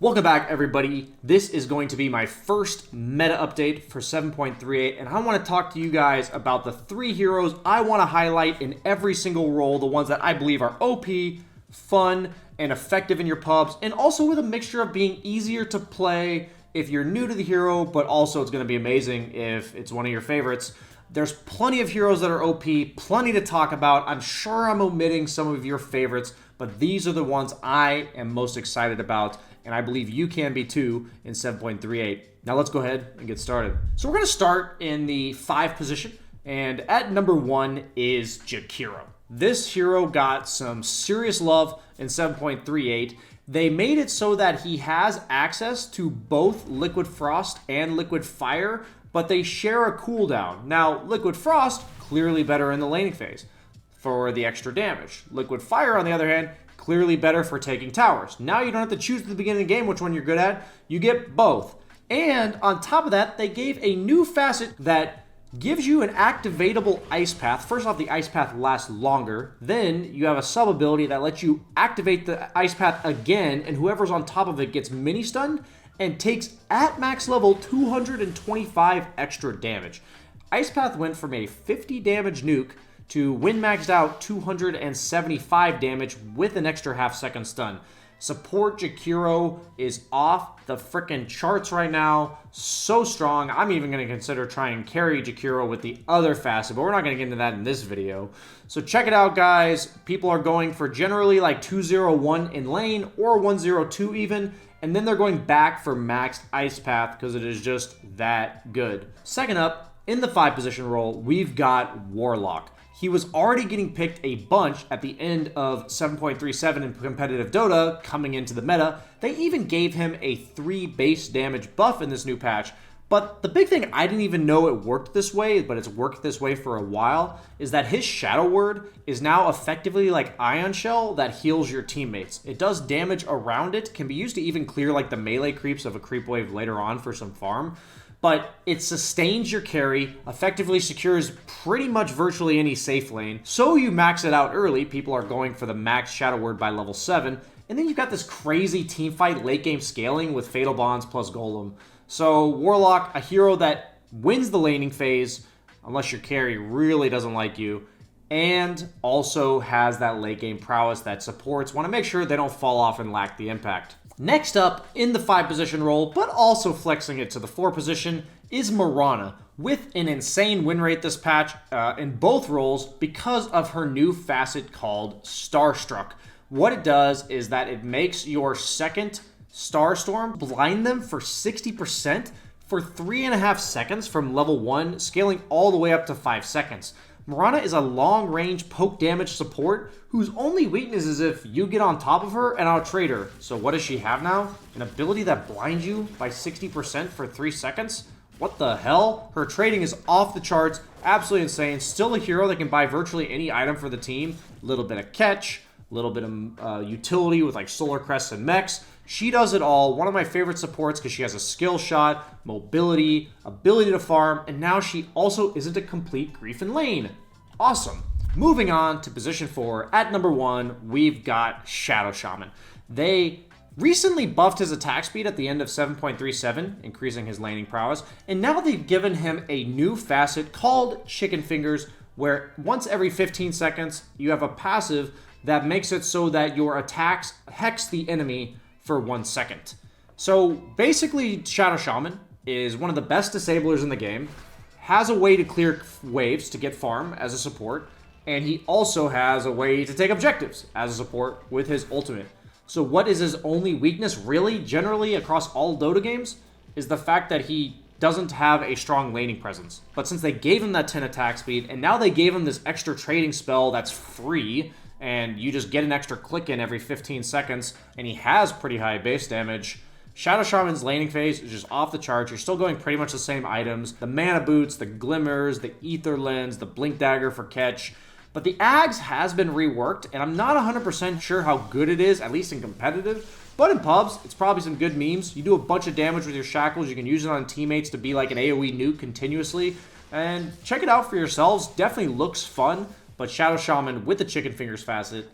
Welcome back, everybody. This is going to be my first meta update for 7.38, and I want to talk to you guys about the 3 heroes I want to highlight in every single role, the ones that I believe are OP, fun, and effective in your pubs, and also with a mixture of being easier to play if you're new to the hero, but also it's going to be amazing if it's one of your favorites. There's plenty of heroes that are OP, plenty to talk about. I'm sure I'm omitting some of your favorites, but these are the ones I am most excited about, and I believe you can be too in 7.38. Now let's go ahead and get started. So we're going to start in the 5 position, and at number 1 is Jakiro. This hero got some serious love in 7.38. They made it so that he has access to both Liquid Frost and Liquid Fire, but they share a cooldown. Now, Liquid Frost, clearly better in the laning phase for the extra damage. Liquid Fire, on the other hand, clearly better for taking towers. Now you don't have to choose at the beginning of the game which one you're good at. You get both. And on top of that, they gave a new facet that gives you an activatable Ice Path. First off, the Ice Path lasts longer. Then you have a sub ability that lets you activate the Ice Path again, and whoever's on top of it gets mini stunned and takes at max level 225 extra damage. Ice Path went from a 50 damage nuke to when maxed out 275 damage with an extra half-second stun. Support Jakiro is off the frickin' charts right now. So strong. I'm even going to consider trying and carry Jakiro with the other facet, but we're not going to get into that in this video. So check it out, guys. People are going for generally like 201 in lane or 102 even, and then they're going back for maxed Ice Path because it is just that good. Second up, in the 5 position role, we've got Warlock. He was already getting picked a bunch at the end of 7.37 in competitive Dota coming into the meta. They even gave him a 3 base damage buff in this new patch. But the big thing, I didn't even know it worked this way, but it's worked this way for a while, is that his Shadow Word is now effectively like Ion Shell that heals your teammates. It does damage around it, can be used to even clear like the melee creeps of a creep wave later on for some farm. But it sustains your carry, effectively secures pretty much virtually any safe lane. So you max it out early, people are going for the max Shadow Word by level 7, and then you've got this crazy teamfight late game scaling with Fatal Bonds plus Golem. So Warlock, a hero that wins the laning phase, unless your carry really doesn't like you, and also has that late game prowess that supports. Want to make sure they don't fall off and lack the impact. Next up, in the 5 position role, but also flexing it to the 4 position, is Mirana, with an insane win rate this patch in both roles because of her new facet called Starstruck. What it does is that it makes your second Starstorm blind them for 60% for 3.5 seconds from level 1, scaling all the way up to 5 seconds. Mirana is a long-range poke damage support whose only weakness is if you get on top of her and out-trade her. So what does she have now? An ability that blinds you by 60% for 3 seconds? What the hell? Her trading is off the charts, absolutely insane. Still a hero that can buy virtually any item for the team. A little bit of catch, a little bit of utility with like Solar Crests and mechs. She does it all. One of my favorite supports because she has a skill shot, mobility, ability to farm, and now she also isn't a complete grief in lane. Awesome. Moving on to position 4, at number 1, we've got Shadow Shaman. They recently buffed his attack speed at the end of 7.37, increasing his laning prowess, and now they've given him a new facet called Chicken Fingers, where once every 15 seconds, you have a passive that makes it so that your attacks hex the enemy for 1 second. So basically, Shadow Shaman is one of the best disablers in the game, has a way to clear waves to get farm as a support, and he also has a way to take objectives as a support with his ultimate. So what is his only weakness really, generally across all Dota games, is the fact that he doesn't have a strong laning presence. But since they gave him that 10 attack speed, and now they gave him this extra trading spell that's free, and you just get an extra click in every 15 seconds, and he has pretty high base damage, Shadow Shaman's laning phase is just off the charts. You're still going pretty much the same items. The Mana Boots, the Glimmers, the Ether Lens, the Blink Dagger for catch. But the Ags has been reworked, and I'm not 100% sure how good it is, at least in competitive. But in pubs, it's probably some good memes. You do a bunch of damage with your shackles. You can use it on teammates to be like an AoE nuke continuously. And check it out for yourselves. Definitely looks fun. But Shadow Shaman with the Chicken Fingers facet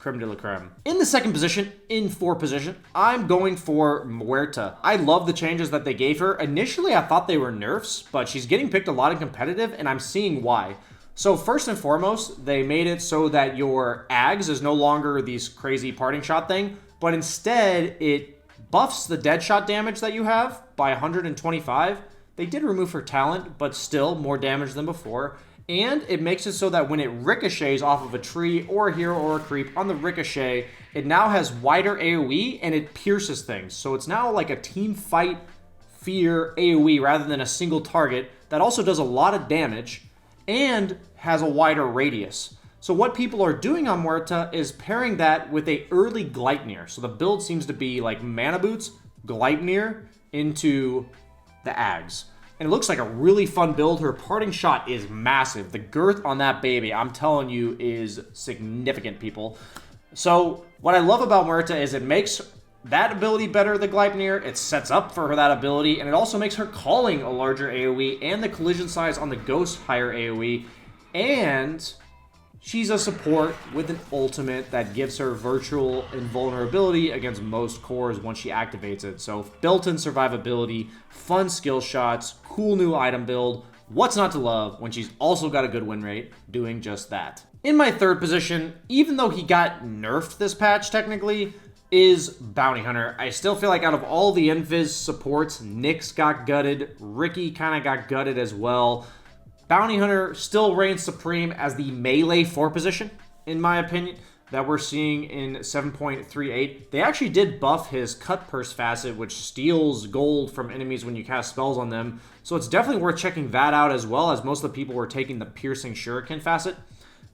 creme de la creme. In the second position, in 4 position, I'm going for Muerta. I love the changes that they gave her. Initially, I thought they were nerfs, but she's getting picked a lot in competitive, and I'm seeing why. So first and foremost, they made it so that your Ags is no longer these crazy parting shot thing, but instead it buffs the dead shot damage that you have by 125. They did remove her talent, but still more damage than before. And it makes it so that when it ricochets off of a tree or a hero or a creep on the ricochet, it now has wider AoE and it pierces things. So it's now like a team fight fear AoE rather than a single target that also does a lot of damage and has a wider radius. So what people are doing on Muerta is pairing that with a early Gleipnir. So the build seems to be like Mana Boots, Gleipnir into the Ags. And it looks like a really fun build. Her parting shot is massive. The girth on that baby, I'm telling you, is significant, people. So what I love about Muerta is it makes that ability better than Gleipnir. It sets up for her that ability, and it also makes her calling a larger AoE and the collision size on the ghost higher AoE. And she's a support with an ultimate that gives her virtual invulnerability against most cores once she activates it. So built-in survivability, fun skill shots, cool new item build. What's not to love when she's also got a good win rate doing just that? In my third position, even though he got nerfed this patch technically, is Bounty Hunter. I still feel like out of all the Invis supports, Nyx got gutted, Riki kind of got gutted as well. Bounty Hunter still reigns supreme as the melee 4 position, in my opinion, that we're seeing in 7.38. They actually did buff his Cut Purse facet, which steals gold from enemies when you cast spells on them. So it's definitely worth checking that out as well, as most of the people were taking the Piercing Shuriken facet.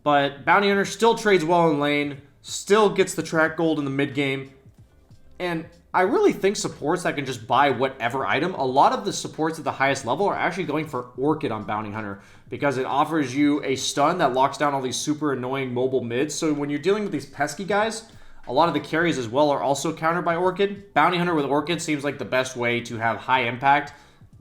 But Bounty Hunter still trades well in lane, still gets the track gold in the mid game, and I really think supports that can just buy whatever item, a lot of the supports at the highest level are actually going for Orchid on Bounty Hunter because it offers you a stun that locks down all these super annoying mobile mids. So when you're dealing with these pesky guys, a lot of the carries as well are also countered by Orchid. Bounty Hunter with Orchid seems like the best way to have high impact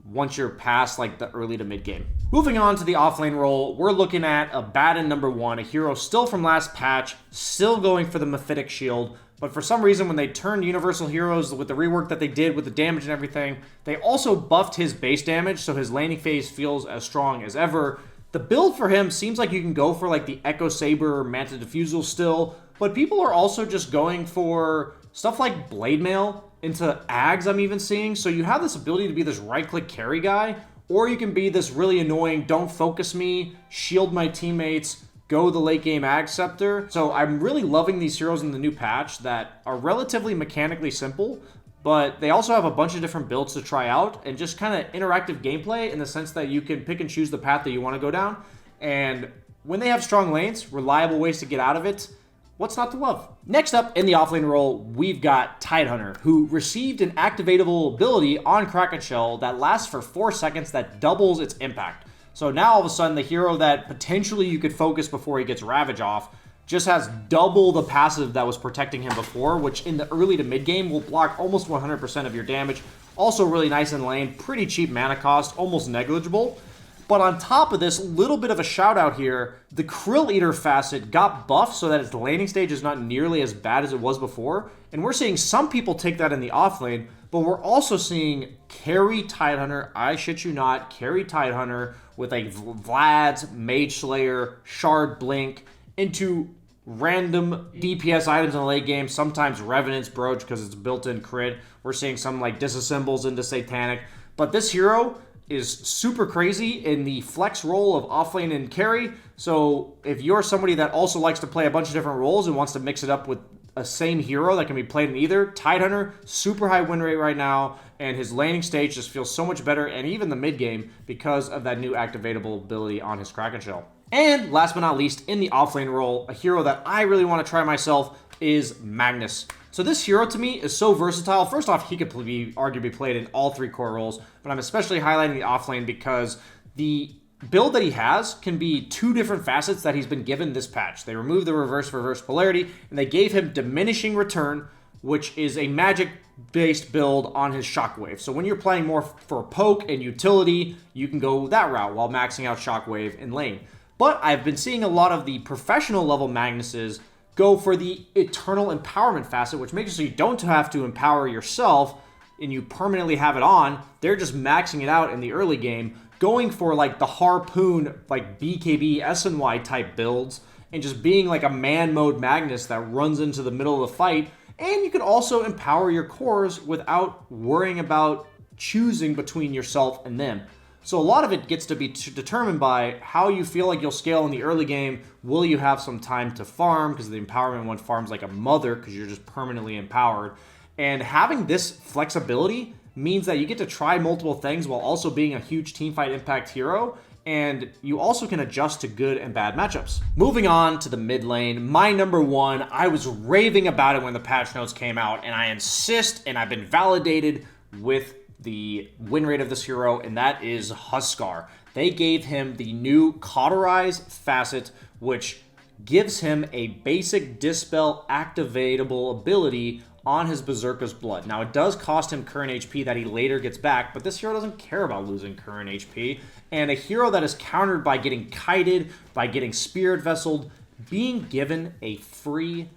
once you're past like the early to mid game. Moving on to the offlane role, we're looking at Abaddon number 1, a hero still from last patch, still going for the Mephitic Shield. But for some reason, when they turned Universal Heroes with the rework that they did with the damage and everything, they also buffed his base damage, so his laning phase feels as strong as ever. The build for him seems like you can go for like the Echo Saber or Manta Diffusal still, but people are also just going for stuff like Blade Mail into Ags I'm even seeing. So you have this ability to be this right-click carry guy, or you can be this really annoying, don't focus me, shield my teammates, go the late game Ag Scepter. So I'm really loving these heroes in the new patch that are relatively mechanically simple, but they also have a bunch of different builds to try out and just kind of interactive gameplay in the sense that you can pick and choose the path that you want to go down. And when they have strong lanes, reliable ways to get out of it, what's not to love? Next up in the offlane role, we've got Tidehunter, who received an activatable ability on Kraken Shell that lasts for 4 seconds that doubles its impact. So now all of a sudden, the hero that potentially you could focus before he gets Ravage off just has double the passive that was protecting him before, which in the early to mid game will block almost 100% of your damage. Also really nice in lane, pretty cheap mana cost, almost negligible. But on top of this, little bit of a shout out here, the Krill Eater facet got buffed so that its laning stage is not nearly as bad as it was before. And we're seeing some people take that in the offlane, but we're also seeing carry Tidehunter, I shit you not, carry Tidehunter with a Vlad's, Mage Slayer, Shard Blink into random DPS items in the late game, sometimes Revenant's Brooch because it's built-in crit. We're seeing some like Disassembles into Satanic. But this hero is super crazy in the flex role of offlane and carry. So if you're somebody that also likes to play a bunch of different roles and wants to mix it up with a same hero that can be played in either, Tidehunter, super high win rate right now, and his laning stage just feels so much better, and even the mid game because of that new activatable ability on his Kraken Shell. And last but not least, in the offlane role, a hero that I really want to try myself is Magnus. So this hero to me is so versatile. First off, he could be arguably played in all 3 core roles, but I'm especially highlighting the offlane because the build that he has can be 2 different facets that he's been given this patch. They removed the reverse polarity, and they gave him diminishing return, which is a magic-based build on his Shockwave. So when you're playing more for poke and utility, you can go that route while maxing out Shockwave in lane. But I've been seeing a lot of the professional level Magnuses go for the Eternal Empowerment facet, which makes it so you don't have to empower yourself and you permanently have it on. They're just maxing it out in the early game, going for like the Harpoon, like BKB, SNY type builds, and just being like a man mode Magnus that runs into the middle of the fight. And you can also empower your cores without worrying about choosing between yourself and them. So a lot of it gets to be determined by how you feel like you'll scale in the early game. Will you have some time to farm? Because the empowerment one farms like a mother because you're just permanently empowered. And having this flexibility means that you get to try multiple things while also being a huge teamfight impact hero. And you also can adjust to good and bad matchups. Moving on to the mid lane, my number one, I was raving about it when the patch notes came out, and I insist, and I've been validated with the win rate of this hero, and that is Huskar. They gave him the new Cauterize facet, which gives him a basic Dispel activatable ability on his Berserker's Blood. Now, it does cost him current HP that he later gets back, but this hero doesn't care about losing current HP. And a hero that is countered by getting kited, by getting Spirit Vesseled, being given a free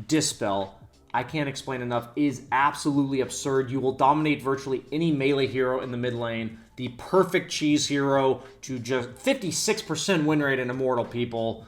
Dispel, I can't explain enough, is absolutely absurd. You will dominate virtually any melee hero in the mid lane. The perfect cheese hero to just 56% win rate in Immortal people.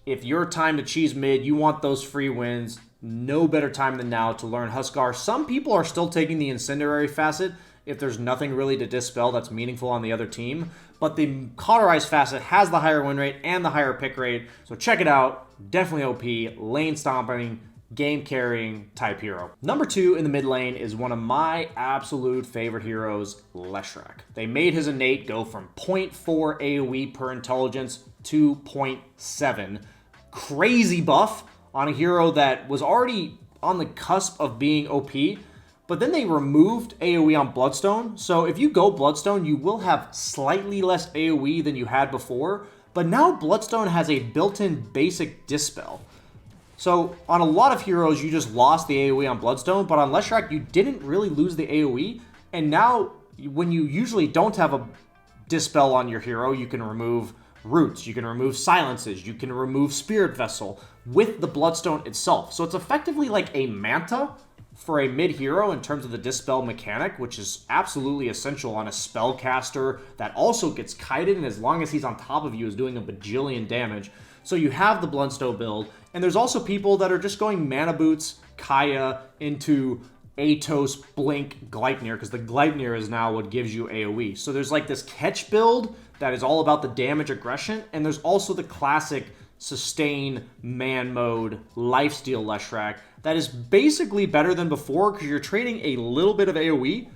If your time to cheese mid, you want those free wins, no better time than now to learn Huskar. Some people are still taking the Incendiary facet if there's nothing really to dispel that's meaningful on the other team. But the Cauterize facet has the higher win rate and the higher pick rate. So check it out. Definitely OP, lane stomping, game carrying type hero. Number two in the mid lane is one of my absolute favorite heroes, Leshrac. They made his innate go from 0.4 AoE per intelligence to 0.7. Crazy buff on a hero that was already on the cusp of being OP, but then they removed AoE on Bloodstone. So if you go Bloodstone, you will have slightly less AoE than you had before, but now Bloodstone has a built-in basic Dispel. So on a lot of heroes, you just lost the AoE on Bloodstone, but on Leshrac, you didn't really lose the AoE, and now when you usually don't have a Dispel on your hero, you can remove Roots, you can remove Silences, you can remove Spirit Vessel with the Bloodstone itself. So it's effectively like a Manta for a mid hero in terms of the Dispel mechanic, which is absolutely essential on a spellcaster that also gets kited, and as long as he's on top of you is doing a bajillion damage. So you have the Bloodstone build, and there's also people that are just going Mana Boots, Kaya into Atos, Blink, Gleipnir, because the Gleipnir is now what gives you AoE. So there's like this catch build that is all about the damage aggression, and there's also the classic sustain man mode lifesteal Leshrac that is basically better than before because you're trading a little bit of AoE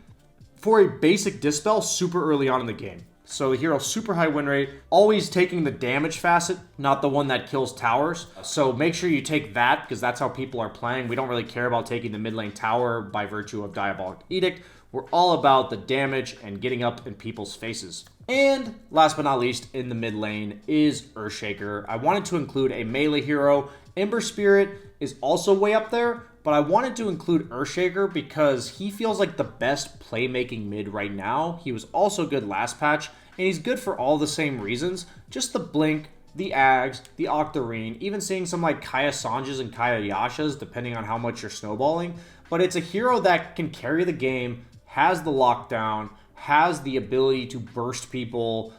for a basic Dispel super early on in the game. So the hero super high win rate, always taking the damage facet, not the one that kills towers. So make sure you take that because that's how people are playing. We don't really care about taking the mid lane tower by virtue of Diabolic Edict. We're all about the damage and getting up in people's faces. And last but not least in the mid lane is Earthshaker. I wanted to include a melee hero. Ember Spirit is also way up there, but I wanted to include Earthshaker because he feels like the best playmaking mid right now. He was also good last patch, and he's good for all the same reasons. Just the Blink, the Ags, the Octarine, even seeing some like Kaya Sanjas and Kaya Yashas, depending on how much you're snowballing. But it's a hero that can carry the game, has the lockdown, has the ability to burst people,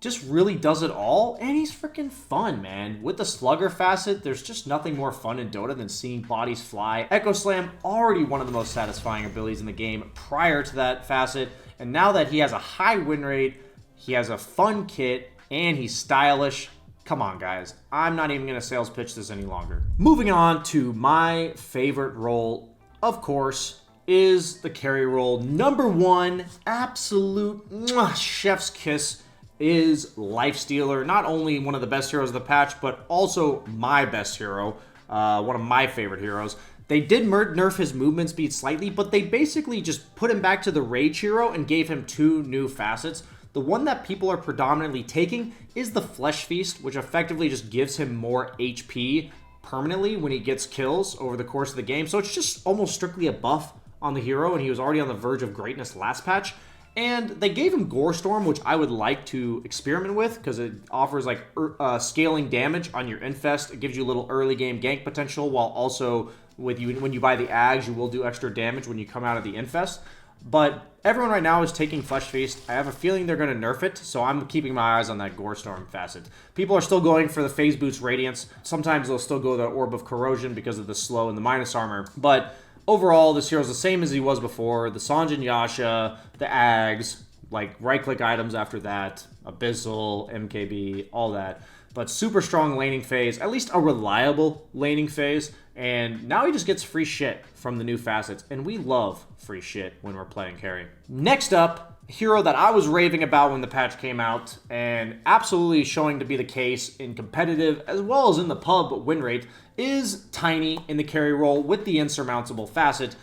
just really does it all, and he's freaking fun, man. With the Slugger facet, there's just nothing more fun in Dota than seeing bodies fly. Echo Slam, already one of the most satisfying abilities in the game prior to that facet, and now that he has a high win rate, he has a fun kit, and he's stylish. Come on, guys. I'm not even going to sales pitch this any longer. Moving on to my favorite role, of course, is the carry role. Number one, absolute chef's kiss, is Lifestealer. Not only one of the best heroes of the patch, but also my best hero, one of my favorite heroes. They did nerf his movement speed slightly, but they basically just put him back to the Rage hero and gave him two new facets. The one that people are predominantly taking is the Flesh Feast, which effectively just gives him more HP permanently when he gets kills over the course of the game. So it's just almost strictly a buff on the hero, and he was already on the verge of greatness last patch. And they gave him Gore Storm, which I would like to experiment with because it offers like scaling damage on your Infest. It gives you a little early game gank potential, while also with you when you buy the Ags, you will do extra damage when you come out of the Infest. But everyone right now is taking Flesh Feast. I have a feeling they're going to nerf it, so I'm keeping my eyes on that Gore Storm facet. People are still going for the Phase Boost Radiance. Sometimes they'll still go the Orb of Corrosion because of the slow and the minus armor. But overall, this hero's the same as he was before. The Sanjin Yasha, the Ags, like right-click items after that, Abyssal, MKB, all that. But super strong laning phase, at least a reliable laning phase. And now he just gets free shit from the new facets. And we love free shit when we're playing carry. Next up, a hero that I was raving about when the patch came out, and absolutely showing to be the case in competitive as well as in the pub win rate, is Tiny in the carry role with the insurmountable facet.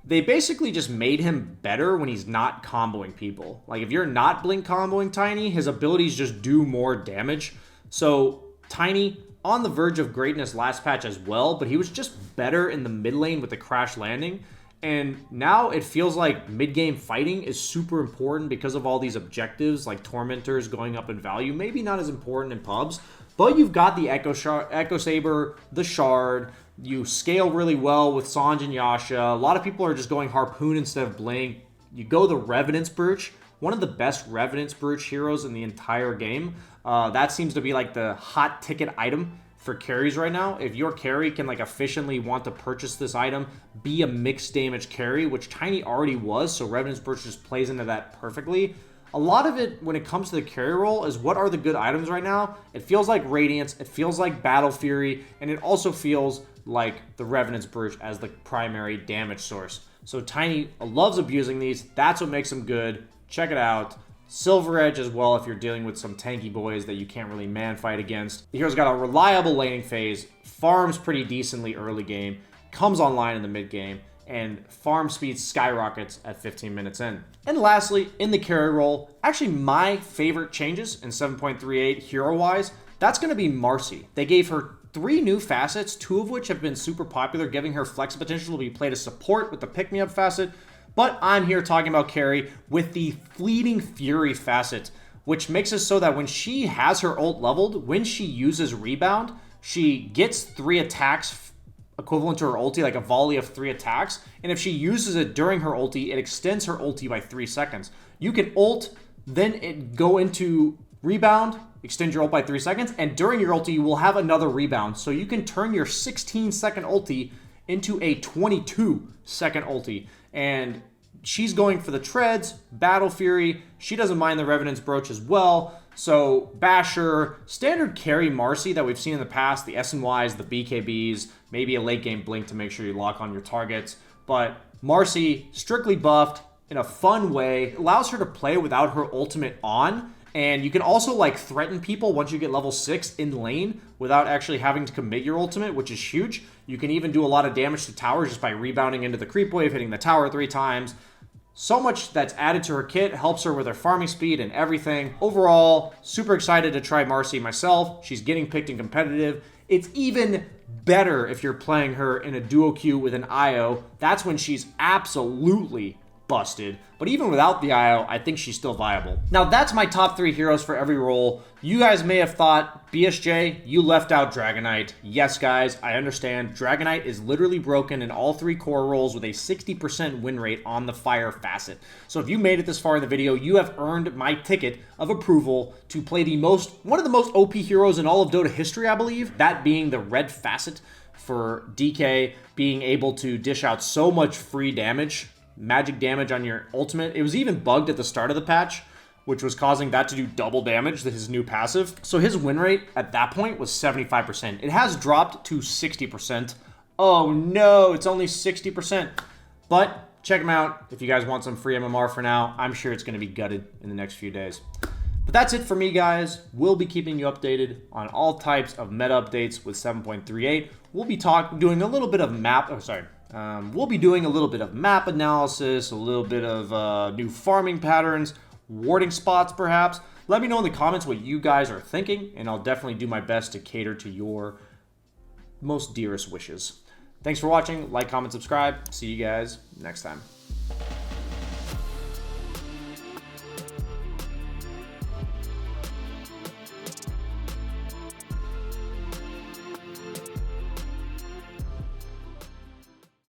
They basically just made him better when he's not comboing people. Like if you're not blink comboing Tiny, his abilities just do more damage. So Tiny, on the verge of greatness last patch as well, but he was just better in the mid lane with the crash landing. And now it feels like mid-game fighting is super important because of all these objectives, like Tormentors going up in value. Maybe not as important in pubs, but you've got the Echo Saber, the Shard. You scale really well with Sanjin Yasha. A lot of people are just going Harpoon instead of Blink. You go the Revenant's Brooch, one of the best Revenant's Brooch heroes in the entire game. That seems to be like the hot ticket item for carries right now. If your carry can like efficiently want to purchase this item, be a mixed damage carry, which Tiny already was, so Revenant's Brooch just plays into that perfectly. A lot of it, when it comes to the carry role, is what are the good items right now? It feels like Radiance, it feels like Battle Fury, and it also feels like the Revenant's Brooch as the primary damage source. So Tiny loves abusing these. That's what makes him good. Check it out. Silver Edge as well if you're dealing with some tanky boys that you can't really man fight against. The hero's got a reliable laning phase, farms pretty decently early game, comes online in the mid game, and farm speed skyrockets at 15 minutes in. And lastly, in the carry role, actually my favorite changes in 7.38 hero-wise, that's going to be Marci. They gave her 3 new facets, 2 of which have been super popular, giving her flex potential to be played as support with the pick-me-up facet. But I'm here talking about carry with the Fleeting Fury facet, which makes it so that when she has her ult leveled, when she uses Rebound, she gets 3 attacks equivalent to her ulti, like a volley of 3 attacks. And if she uses it during her ulti, it extends her ulti by 3 seconds. You can ult, then go into Rebound, extend your ult by 3 seconds, and during your ulti, you will have another Rebound. So you can turn your 16-second ulti into a 22-second ulti. And she's going for the treads, Battle Fury. She doesn't mind the Revenant's Brooch as well. So Basher, standard carry Marci that we've seen in the past, the SNYs, the BKBs, maybe a late game blink to make sure you lock on your targets. But Marci, strictly buffed in a fun way, allows her to play without her ultimate on. And you can also like threaten people once you get level 6 in lane without actually having to commit your ultimate, which is huge. You can even do a lot of damage to towers just by rebounding into the creep wave, hitting the tower 3 times. So much that's added to her kit, helps her with her farming speed and everything. Overall, super excited to try Marci myself. She's getting picked in competitive. It's even better if you're playing her in a duo queue with an IO. That's when she's absolutely busted. But even without the IO, I think she's still viable. Now, that's my top 3 heroes for every role. You guys may have thought, BSJ, you left out Dragonite. Yes, guys, I understand. Dragonite is literally broken in all 3 core roles with a 60% win rate on the fire facet. So if you made it this far in the video, you have earned my ticket of approval to play one of the most OP heroes in all of Dota history, I believe. That being the red facet for DK, being able to dish out so much free damage, magic damage on your ultimate. It was even bugged at the start of the patch, which was causing that to do double damage to his new passive. So his win rate at that point was 75%. It has dropped to 60%. Oh no, it's only 60%. But check him out if you guys want some free MMR for now. I'm sure it's going to be gutted in the next few days. But that's it for me, guys. We'll be keeping you updated on all types of meta updates with 7.38. We'll be doing a little bit of we'll be doing a little bit of map analysis, a little bit of new farming patterns, warding spots perhaps. Let me know in the comments what you guys are thinking, and I'll definitely do my best to cater to your most dearest wishes. Thanks for watching. Like, comment, subscribe. See you guys next time.